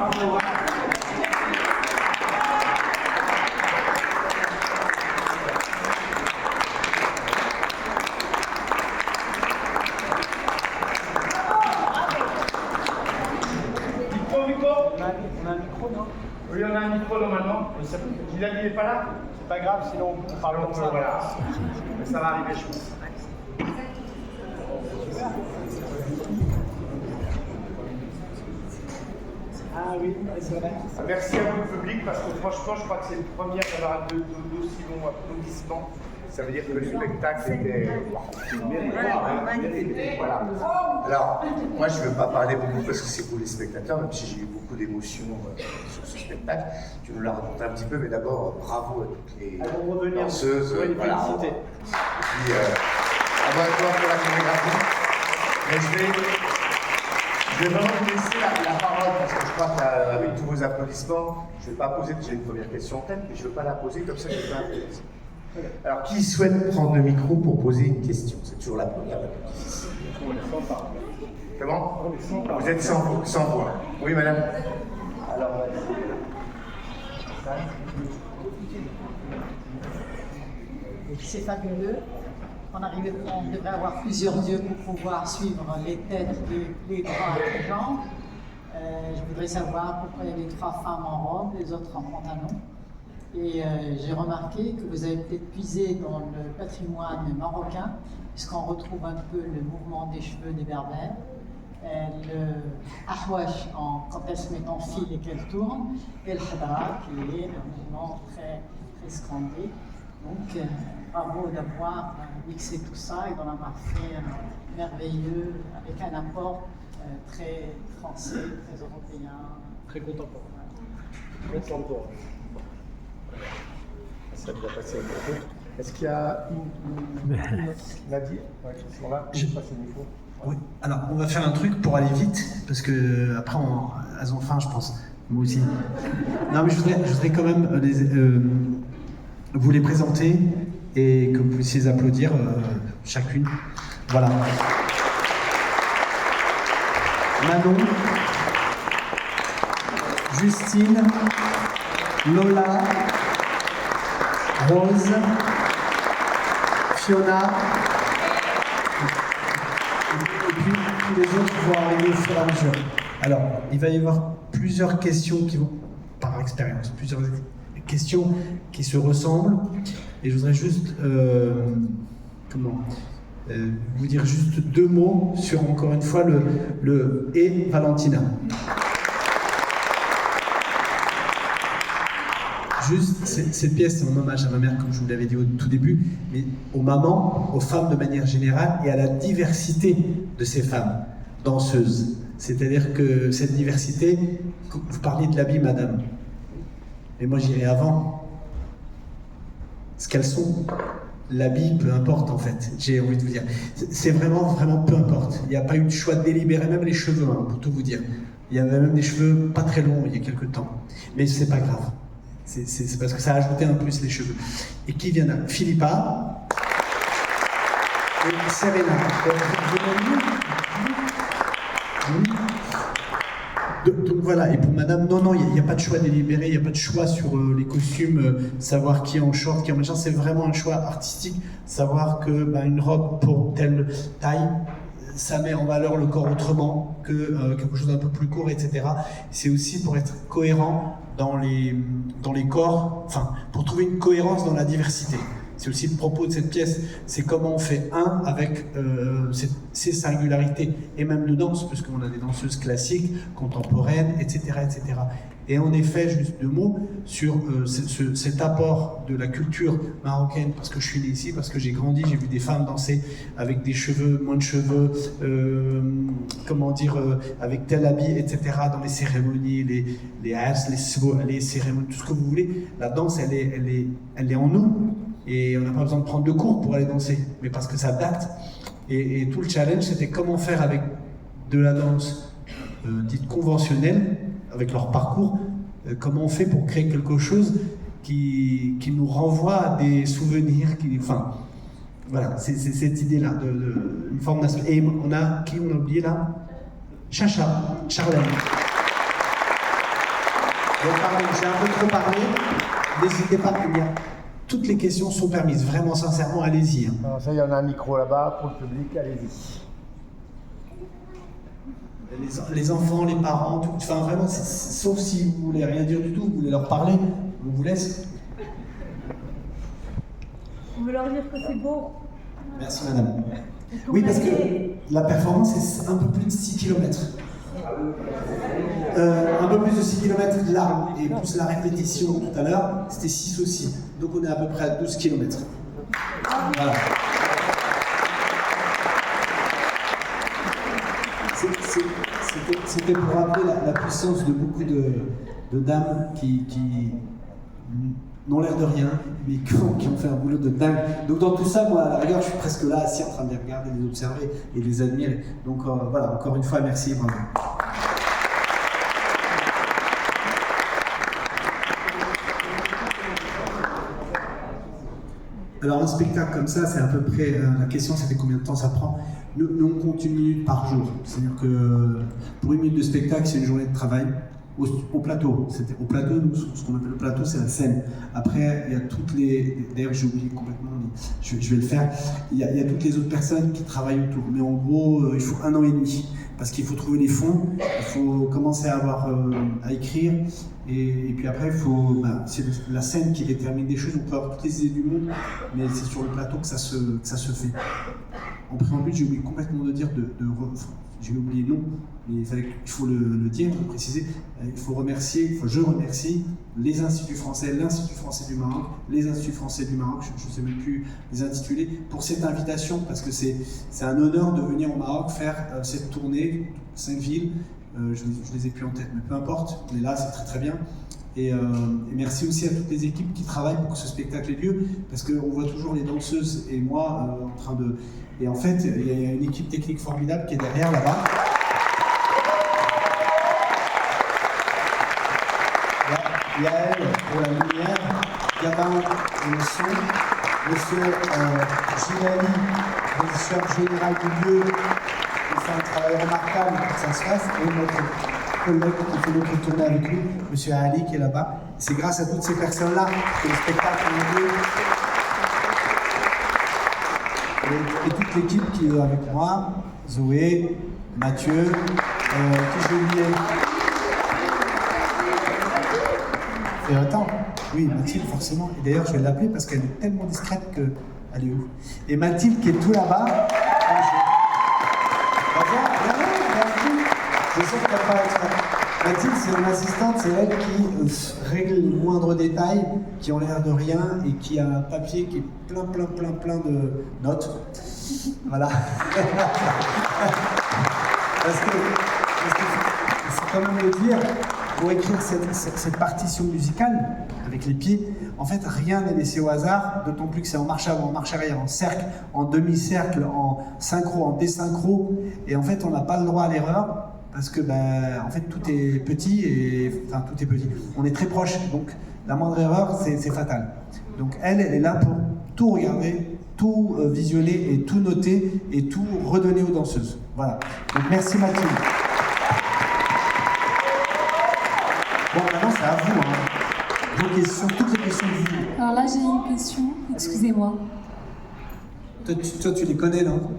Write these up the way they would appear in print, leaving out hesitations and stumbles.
On a un micro, non? Oui, on a un micro normalement. Il n'est pas là? C'est pas grave, sinon on parle comme ça. Voilà. Mais ça va arriver, je pense. Ah oui, c'est vrai. Merci à vous, le public, parce que franchement, je crois que c'est une première d'avoir d'aussi longs applaudissements. Ça veut dire que le spectacle était... Voilà. Alors, moi, je ne veux pas parler beaucoup parce que c'est pour les spectateurs, même si j'ai eu beaucoup d'émotions sur ce spectacle. Je vais nous la raconter un petit peu, mais d'abord, bravo à toutes les danseuses. Voilà. Et puis, bravo à toi pour la chorégraphie. Mais je vais vraiment vous laisser la parole parce que je crois qu'avec tous vos applaudissements, je ne vais pas poser déjà une première question en tête, mais je ne veux pas la poser comme ça, je vais pas la poser. Alors, qui souhaite prendre le micro pour poser une question? C'est toujours la première. Comment? Vous êtes sans voix. Oui, madame. Alors, c'est fabuleux. On devrait avoir plusieurs yeux pour pouvoir suivre les têtes, les bras et les jambes. Je voudrais savoir pourquoi il y avait 3 femmes en robe, les autres en pantalon. Et j'ai remarqué que vous avez peut-être puisé dans le patrimoine marocain, puisqu'on retrouve un peu le mouvement des cheveux des berbères, le ahwash quand elle se met en fil et qu'elle tourne, et le hadra qui est le mouvement très, très scandé. Donc bravo d'avoir mixé tout ça et d'en avoir fait un merveilleux, avec un apport très français, très européen. Très contemporain. Contemporain. Ça doit passer au micro. Est-ce qu'il y a une Nadia qui sont là pour passer le micro? Oui, alors on va faire un truc pour aller vite, parce que après elles ont faim, je pense. Moi aussi. Non, mais je voudrais quand même vous les présenter et que vous puissiez applaudir chacune. Voilà. Manon, Justine, Lola, Rose, Fiona, et puis tous les autres vont arriver au fur et à mesure. Alors, il va y avoir plusieurs questions qui vont, par expérience, plusieurs questions qui se ressemblent, et je voudrais juste, vous dire juste 2 mots sur, encore une fois, le « et Valentina ». Juste, cette pièce, c'est en hommage à ma mère, comme je vous l'avais dit au tout début, mais aux mamans, aux femmes de manière générale, et à la diversité de ces femmes danseuses. C'est-à-dire que cette diversité, vous parliez de l'habit, madame, mais moi j'irai avant. Ce qu'elles sont, l'habit, peu importe en fait, j'ai envie de vous dire. C'est vraiment peu importe. Il n'y a pas eu de choix délibéré, même les cheveux, hein, pour tout vous dire. Il y avait même des cheveux pas très longs il y a quelques temps. Mais c'est pas grave. C'est parce que ça a ajouté un plus les cheveux. Et qui vient là? Philippa et Serena. Donc voilà, et pour madame, non, il n'y a pas de choix délibéré, il n'y a pas de choix sur les costumes, savoir qui est en short, qui est en machin, c'est vraiment un choix artistique, savoir que une robe pour telle taille, ça met en valeur le corps autrement que quelque chose d'un peu plus court, etc. C'est aussi pour être cohérent dans les corps, enfin, pour trouver une cohérence dans la diversité. C'est aussi le propos de cette pièce, c'est comment on fait un avec ces singularités, et même de danse, puisqu'on a des danseuses classiques, contemporaines, etc., etc. Et en effet, juste 2 mots sur cet apport de la culture marocaine, parce que je suis né ici, parce que j'ai grandi, j'ai vu des femmes danser avec des cheveux, moins de cheveux, avec tel habit, etc., dans les cérémonies, les ars, les cérémonies, tout ce que vous voulez. La danse, elle est en nous. Et on n'a pas besoin de prendre de cours pour aller danser, mais parce que ça date. Et tout le challenge, c'était comment faire avec de la danse dite conventionnelle, avec leur parcours, comment on fait pour créer quelque chose qui nous renvoie à des souvenirs, voilà, c'est cette idée-là, une forme nationale. Et on a oublié là? Chacha, Charlène. Donc, pardon, j'ai un peu trop parlé. N'hésitez pas, toutes les questions sont permises. Vraiment, sincèrement, allez-y. Hein. Alors ça, il y en a un micro là-bas pour le public, allez-y. Les enfants, les parents, tout, enfin vraiment, sauf si vous voulez rien dire du tout, vous voulez leur parler, on vous laisse. On veut leur dire que c'est beau. Merci madame. Oui, parce que la performance, c'est un peu plus de 6 km. Un peu plus de 6 km là, et plus la répétition tout à l'heure, c'était 6 aussi. Donc on est à peu près à 12 km. Voilà. C'était pour rappeler la puissance de beaucoup de dames qui n'ont l'air de rien, mais qui ont fait un boulot de dingue. Donc dans tout ça, moi, à la rigueur, je suis presque là, assis en train de les regarder, les observer et les admirer. Donc voilà, encore une fois, merci, bravo. Alors un spectacle comme ça, c'est à peu près, la question c'était combien de temps ça prend. Nous on compte 1 minute par jour. C'est-à-dire que pour 1 minute de spectacle, c'est une journée de travail. Au plateau, au plateau, nous, ce qu'on appelle le plateau, c'est la scène. Après, il y a toutes les... D'ailleurs, j'ai oublié complètement, mais je vais le faire. Il y a toutes les autres personnes qui travaillent autour. Mais en gros, il faut 1 an et demi. Parce qu'il faut trouver les fonds, il faut commencer à écrire. Et puis après, c'est la scène qui détermine des choses. On peut avoir toutes les idées du monde, mais c'est sur le plateau que ça se fait. En préambule, j'ai oublié complètement de dire j'ai oublié non, mais il faut le dire, le préciser. Je remercie les instituts français, l'Institut français du Maroc, les instituts français du Maroc, je ne sais même plus les intituler, pour cette invitation, parce que c'est un honneur de venir au Maroc faire cette tournée, 5 villes. Je les ai plus en tête, mais peu importe, on est là, c'est très très bien. Et merci aussi à toutes les équipes qui travaillent pour que ce spectacle ait lieu, parce qu'on voit toujours les danseuses et moi en train de... Et en fait, il y a une équipe technique formidable qui est derrière là-bas. Il y a elle pour la lumière, Gabin pour le son, monsieur Gilali, régisseur général du lieu, qui fait un travail remarquable pour que ça se fasse, et notre collègue qui fait notre tournée avec lui, monsieur Ali qui est là-bas. C'est grâce à toutes ces personnes-là que le spectacle a lieu. Et toute l'équipe qui est avec moi, Zoé, Mathieu, qui j'ai oublié. Et attends, oui, Mathilde forcément. Et d'ailleurs, je vais l'appeler parce qu'elle est tellement discrète que... Elle est où? Et Mathilde qui est tout là-bas. Je sais qu'elle n'a pas exprès. Mathilde, c'est une assistante, c'est elle qui règle les moindres détails qui ont l'air de rien et qui a un papier qui est plein de notes. Voilà. parce que c'est quand même le dire, pour écrire cette partition musicale avec les pieds, en fait, rien n'est laissé au hasard, d'autant plus que c'est en marche avant, en marche arrière, en cercle, en demi-cercle, en synchro, en désynchro, et en fait, on n'a pas le droit à l'erreur. Parce que, en fait, tout est petit tout est petit. On est très proche, donc la moindre erreur, c'est fatal. Donc elle est là pour tout regarder, tout visionner et tout noter et tout redonner aux danseuses. Voilà. Donc merci Mathilde. Bon, maintenant c'est à vous. Hein. Vos questions, toutes les questions de vous. Alors là, j'ai une question, excusez-moi. Toi, tu les connais, non?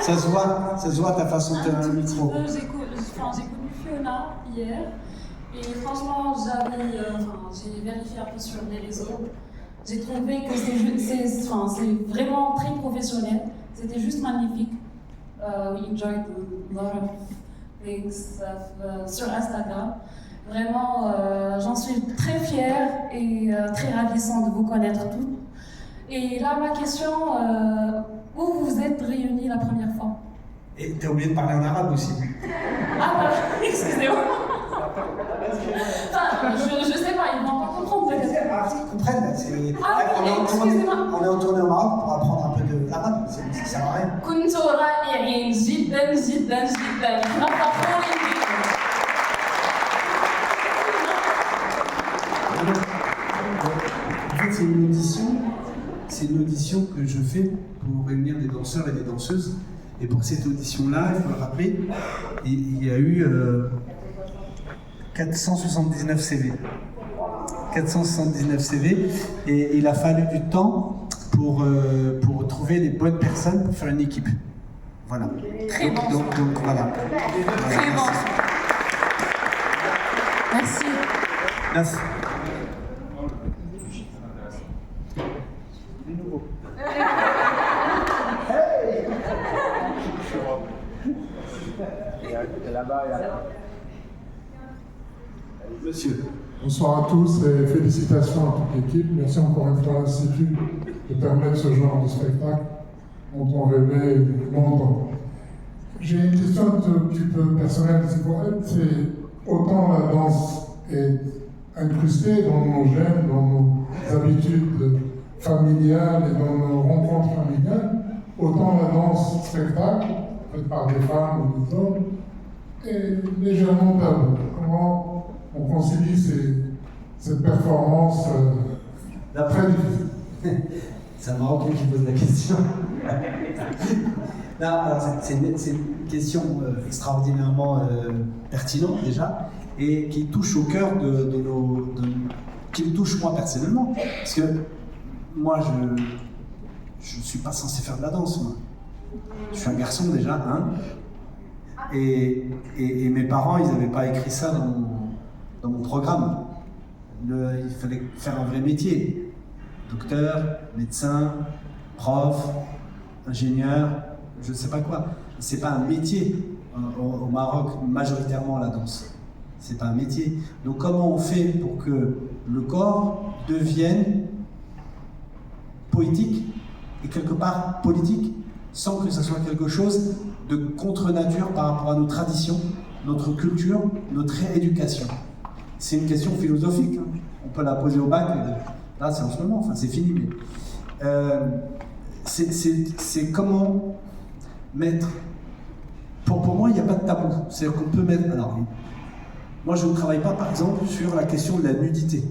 Ça se voit ta façon de tenir le micro. J'ai connu Fiona hier et franchement j'ai vérifié un peu sur les réseaux. J'ai trouvé que c'est vraiment très professionnel. C'était juste magnifique. We enjoyed a lot of things sur Instagram. Vraiment, j'en suis très fière et très ravissante de vous connaître toutes. Et là, ma question, où vous vous êtes réunis la première fois? Et t'as oublié de parler en arabe aussi. Ah bah, excusez-moi. Enfin, je sais pas, ils vont pas comprendre peut-être. Ils comprennent, excusez-moi. On est en tournée au Maroc pour apprendre un peu de l'arabe, ça sert à rien. كنتوا رائعين جدا جدا جدا. احنا فخورين بكم. En fait, c'est une audition que je fais pour réunir des danseurs et des danseuses. Et pour cette audition-là, il faut le rappeler, il y a eu 479 CV. 479 CV. Et il a fallu du temps pour trouver les bonnes personnes pour faire une équipe. Voilà. Très bon. Donc voilà. Très bon. Merci. Merci. Et là-bas, et là-bas. Monsieur. Bonsoir à tous et félicitations à toute l'équipe. Merci encore une fois à l'Institut de permettre ce genre de spectacle dont on rêvait longtemps. J'ai une question un petit peu personnelle. C'est autant la danse est incrustée dans nos gènes, dans nos habitudes familiales et dans nos rencontres familiales, autant la danse spectacle, faite par des femmes ou des hommes, est légèrement tabou. Comment on concilie cette performance très difficile? C'est un Marocain qui pose la question. Non, alors c'est une question extraordinairement pertinente déjà, et qui touche au cœur qui me touche moi personnellement. Parce que moi, je ne suis pas censé faire de la danse, moi. Je suis un garçon déjà, hein. Et mes parents, ils n'avaient pas écrit ça dans mon programme. Il fallait faire un vrai métier. Docteur, médecin, prof, ingénieur, je ne sais pas quoi. C'est pas un métier au Maroc, majoritairement la danse. C'est pas un métier. Donc comment on fait pour que le corps devienne poétique et quelque part politique, sans que ce soit quelque chose de contre-nature par rapport à nos traditions, notre culture, notre rééducation? C'est une question philosophique, hein. On peut la poser au bac, là c'est en ce moment, enfin c'est fini, mais c'est comment mettre... Pour moi, il n'y a pas de tabou, c'est-à-dire qu'on peut mettre... Alors, moi je ne travaille pas par exemple sur la question de la nudité,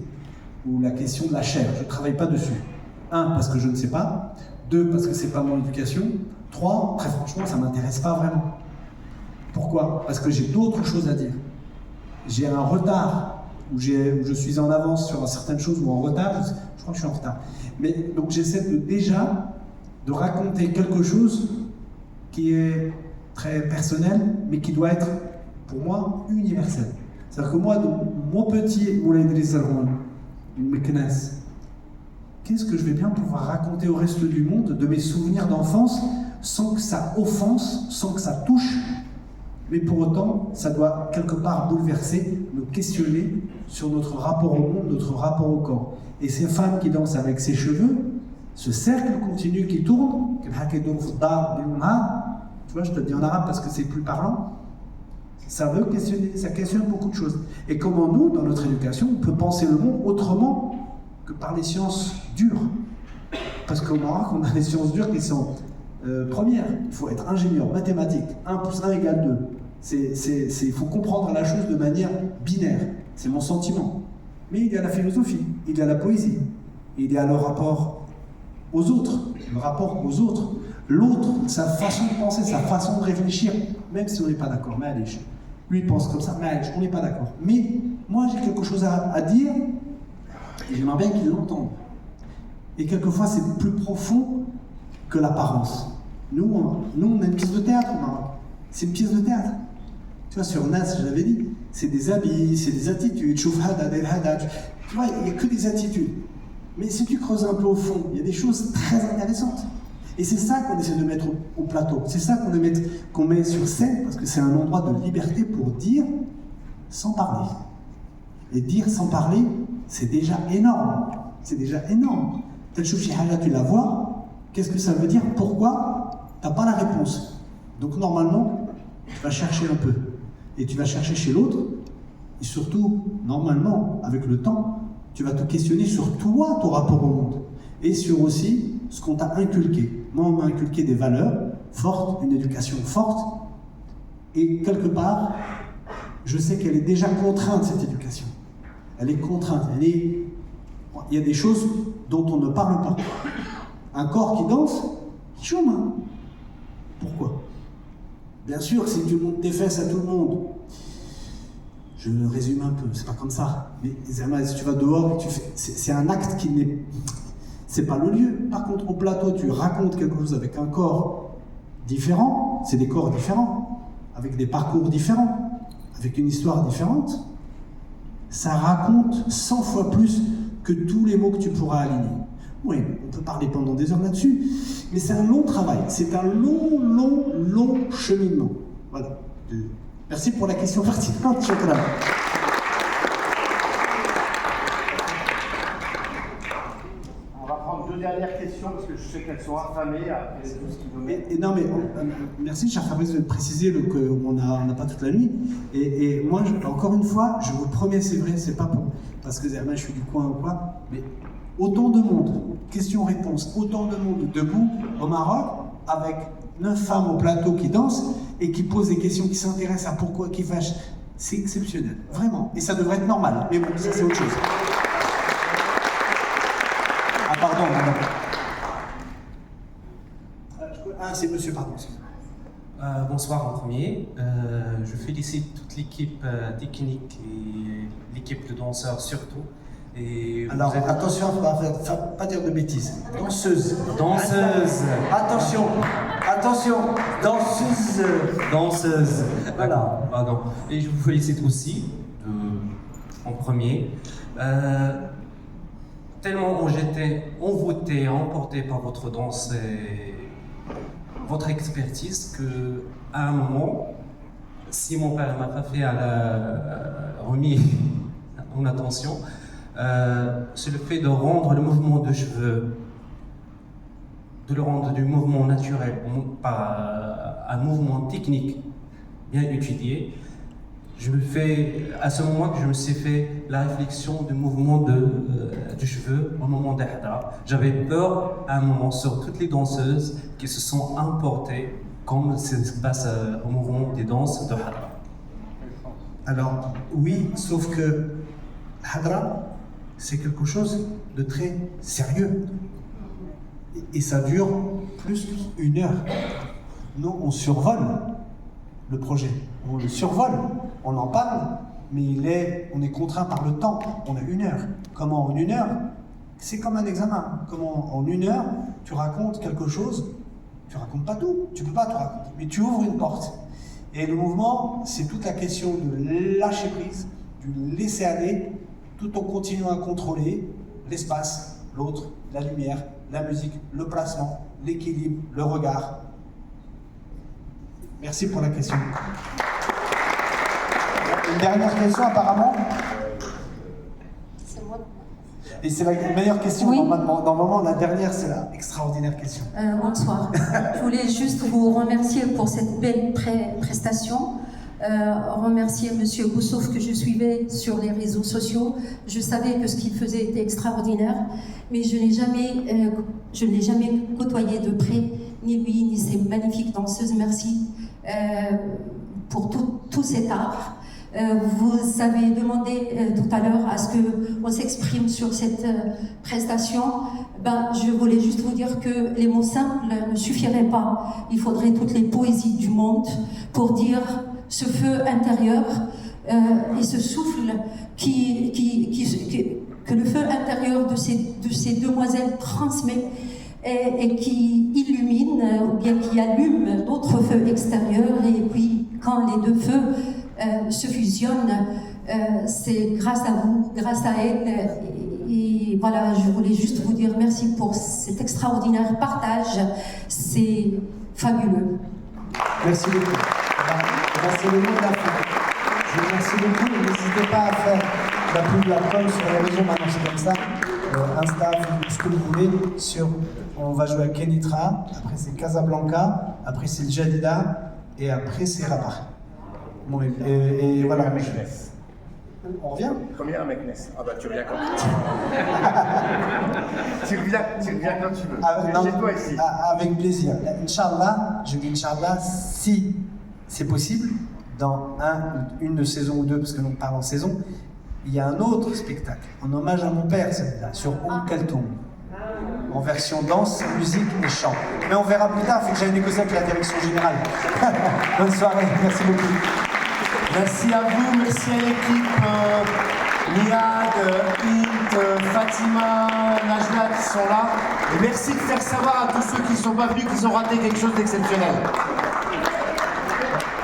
ou la question de la chair, je ne travaille pas dessus. 1, parce que je ne sais pas, 2, parce que c'est pas mon éducation, 3, très franchement, ça ne m'intéresse pas vraiment. Pourquoi? Parce que j'ai d'autres choses à dire. J'ai un retard, où je suis en avance sur certaines choses, ou en retard, je crois que je suis en retard. Mais donc j'essaie déjà de raconter quelque chose qui est très personnel, mais qui doit être, pour moi, universel. C'est-à-dire que moi, mon petit Moulay Idriss Al-Roun, Meknes, qu'est-ce que je vais bien pouvoir raconter au reste du monde de mes souvenirs d'enfance sans que ça offense, sans que ça touche, mais pour autant, ça doit quelque part bouleverser, nous questionner sur notre rapport au monde, notre rapport au corps. Et ces femmes qui dansent avec ces cheveux, ce cercle continu qui tourne, tu vois, je te le dis en arabe parce que c'est plus parlant, ça veut questionner, ça questionne beaucoup de choses. Et comment nous, dans notre éducation, on peut penser le monde autrement que par les sciences dures. Parce qu'au Maroc, on a les sciences dures qui sont premières. Il faut être ingénieur, mathématique, 1 + 1 = 2. Il faut comprendre la chose de manière binaire. C'est mon sentiment. Mais il y a la philosophie, il y a la poésie, il y a le rapport aux autres, l'autre, sa façon de penser, sa façon de réfléchir, même si on n'est pas d'accord. Mais allez, lui il pense comme ça, mais allez, on n'est pas d'accord. Mais moi j'ai quelque chose à dire, et j'aimerais bien qu'il l'entende. Et quelquefois c'est plus profond que l'apparence. Nous on a une pièce de théâtre au Maroc. C'est une pièce de théâtre. Tu vois, sur Nas, je l'avais dit, c'est des habits, c'est des attitudes, tu vois, il n'y a que des attitudes. Mais si tu creuses un peu au fond, il y a des choses très intéressantes. Et c'est ça qu'on essaie de mettre au plateau. C'est ça qu'on met sur scène, parce que c'est un endroit de liberté pour dire sans parler. Et dire sans parler, c'est déjà énorme. C'est déjà énorme. Tu la vois, qu'est-ce que ça veut dire? Pourquoi? Tu n'as pas la réponse. Donc normalement, tu vas chercher un peu. Et tu vas chercher chez l'autre. Et surtout, normalement, avec le temps, tu vas te questionner sur toi, ton rapport au monde. Et sur aussi ce qu'on t'a inculqué. Moi, on m'a inculqué des valeurs fortes, une éducation forte. Et quelque part, je sais qu'elle est déjà contrainte, cette éducation. Elle est contrainte. Il y a des choses dont on ne parle pas. Un corps qui danse, chemin. Pourquoi? Bien sûr, si tu montes tes fesses à tout le monde, Je résume un peu, c'est pas comme ça. Mais Zama, si tu vas dehors, c'est un acte qui n'est... C'est pas le lieu. Par contre, au plateau, tu racontes quelque chose avec un corps différent, c'est des corps différents, avec des parcours différents, avec une histoire différente. Ça raconte 100 fois plus que tous les mots que tu pourras aligner. Oui, on peut parler pendant des heures là-dessus, mais c'est un long travail, c'est un long cheminement. Voilà. Merci pour la question pertinente, Chocolat. On va prendre 2 dernières questions parce que je sais qu'elles sont affamées après tout ce qu'ils veulent mettre. Non mais, merci cher Fabrice de préciser qu'on n'a pas toute la nuit. Et moi, encore une fois, je vous le promets, c'est vrai, c'est pas parce que je suis du coin ou quoi, mais autant de monde, question-réponse, autant de monde debout au Maroc, avec 9 femmes au plateau qui dansent et qui posent des questions, qui s'intéressent à pourquoi, qui fâchent. C'est exceptionnel, vraiment. Et ça devrait être normal, mais bon, ça c'est autre chose. Ah pardon, madame. Ah, c'est monsieur, pardon. Bonsoir en premier. Je félicite toute l'équipe technique et l'équipe de danseurs surtout. Et alors, attention, pas dire de bêtises. Danseuse. Danseuse. Attention, danseuse. Voilà, pardon. Et je vous félicite aussi, en premier. Tellement j'étais envoûté, emporté par votre danse et votre expertise que à un moment, si mon père m'a pas fait remis en attention, c'est le fait de rendre le mouvement de cheveux, de le rendre du mouvement naturel par un mouvement technique bien étudié. À ce moment que je me suis fait la réflexion du mouvement du cheveu au moment d'Ahda. J'avais peur à un moment sur toutes les danseuses qui se sont importées comme ça se passe au mouvement des danses de Hadra. Alors, oui, sauf que Hadra, c'est quelque chose de très sérieux. Et ça dure plus d'1 heure. Nous, on survole le projet. On le survole, on en parle, mais on est contraint par le temps. On a 1 heure. Comment en 1 heure? C'est comme un examen. Comment en 1 heure, tu racontes quelque chose? Tu racontes pas tout. Tu peux pas tout raconter. Mais tu ouvres une porte. Et le mouvement, c'est toute la question de lâcher prise, de laisser aller, tout en continuant à contrôler l'espace, l'autre, la lumière, la musique, le placement, l'équilibre, le regard. Merci pour la question. Une dernière question apparemment. C'est moi. Et c'est la meilleure question. Oui. Normalement, la dernière, c'est la extraordinaire question. Bonsoir. Je voulais juste vous remercier pour cette belle prestation. Remercier Monsieur Boussouf que je suivais sur les réseaux sociaux. Je savais que ce qu'il faisait était extraordinaire, mais je ne l'ai jamais côtoyé de près, ni lui, ni ces magnifiques danseuses. Merci pour tout cet art. Vous avez demandé tout à l'heure à ce qu'on s'exprime sur cette prestation. Je voulais juste vous dire que les mots simples ne suffiraient pas. Il faudrait toutes les poésies du monde pour dire ce feu intérieur et ce souffle que le feu intérieur de ces demoiselles transmet et qui illumine ou bien qui allume d'autres feux extérieurs. Et puis quand les deux feux se fusionnent, c'est grâce à vous, grâce à elle. Et voilà, je voulais juste vous dire merci pour cet extraordinaire partage. C'est fabuleux. Merci beaucoup. C'est le mot de la fin. Je vous remercie beaucoup. N'hésitez pas à faire la pub de la com sur les réseaux, maintenant c'est comme ça. Insta, ce que vous voulez. On va jouer à Kenitra, après c'est Casablanca, après c'est le Jadida, et après c'est Rabat. Bon, et voilà. On revient? Combien un Meknes? Ah bah tu reviens quand tu veux. tu reviens quand tu veux. Chez toi ici. Avec plaisir. Inch'Allah, je dis Inch'Allah, si c'est possible, dans une de saison ou deux, parce que nous parlons en saison, il y a un autre spectacle, en hommage à mon père, celui-là, sur Kaltoum, en version danse, musique et chant. Mais on verra plus tard, il faut que j'aille négocier avec la direction générale. Bonne soirée, merci beaucoup. Merci à vous, merci à l'équipe, Niad, Int, Fatima, Najla qui sont là. Et merci de faire savoir à tous ceux qui ne sont pas venus qu'ils ont raté quelque chose d'exceptionnel.